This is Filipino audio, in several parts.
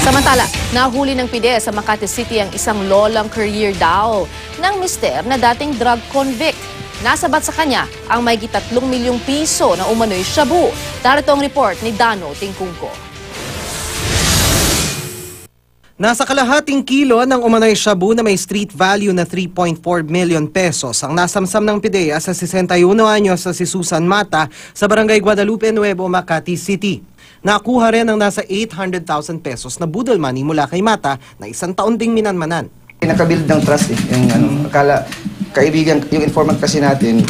Samantala, nahuli ng PIDEA sa Makati City ang isang lolang career daw ng mister na dating drug convict. Nasabat sa kanya ang mahigit 3 milyong piso na umano'y shabu. Darito ang report ni Dano Tingkungko. Nasa kalahating kilo ng umano'y shabu na may street value na 3.4 million pesos ang nasamsam ng PIDEA sa 61 anyos sa si Susan Mata sa Barangay Guadalupe Nuevo, Makati City. Nakuha rin ang nasa 800,000 pesos na budol money mula kay Mata na 1 taon ding minanmanan. Nakabuild ng trust yung akala kaibigan, yung informant kasi natin,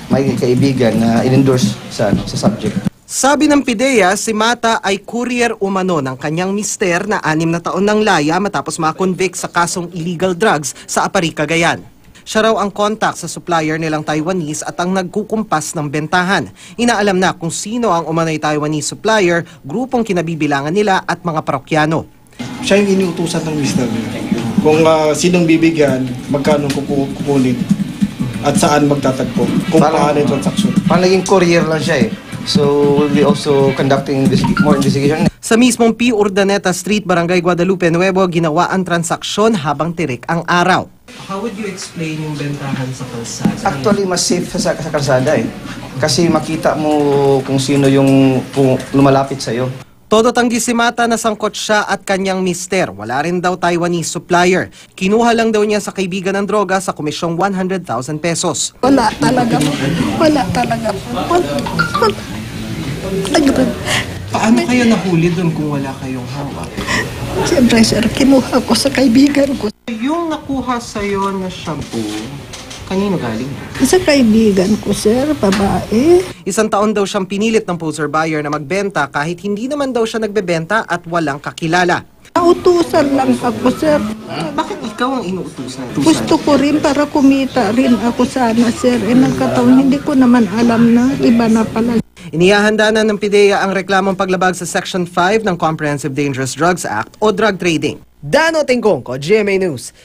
may kaibigan na in-endorse sa subject. Sabi ng PIDEA, si Mata ay courier umano ng kanyang mister na 6 na taon ng laya matapos makonvict sa kasong illegal drugs sa Apari, Cagayan. Siya raw ang contact sa supplier nilang Taiwanese at ang nagkukumpas ng bentahan. Inaalam na kung sino ang umano'y Taiwanese supplier, grupong kinabibilangan nila at mga parokyano. Siya yung iniutusan ng mister niya. Kung sinong bibigyan, magkano kukunin at saan magtatagpo, kung paano yung transaction. Parang naging courier lang siya eh. So we'll be also conducting more investigation. Sa mismong P. Urdaneta Street, Barangay Guadalupe Nuevo, ginawa ang transaksyon habang tirik ang araw. How would you explain yung bentahan sa kalsada? Actually, mas safe sa kalsada eh. Kasi makita mo kung sino yung lumalapit sa'yo. Todo tanggi si Mata na sangkot siya at kanyang mister. Wala rin daw Taiwanese supplier. Kinuha lang daw niya sa kaibigan ng droga sa komisyong 100,000 pesos. Wala talaga. Wala talaga. Paano kayo nahuli doon kung wala kayong hawak? Siyempre, sir, kinuha ko sa kaibigan ko. Yung nakuha sa'yo na shabu, kanino galing? Sa kaibigan ko, sir, babae. 1 taon daw siyang pinilit ng poser buyer na magbenta kahit hindi naman daw siya nagbebenta at walang kakilala. Nautusan lang ako, sir. Bakit ikaw ang inuutusan? Gusto ko rin para kumita rin ako sana, sir. Nagkataon, hindi ko naman alam na iba na pala. Inihahanda na ng PIDEA ang reklamong paglabag sa Section 5 ng Comprehensive Dangerous Drugs Act o drug trading. Dano Tingkungko, GMA News.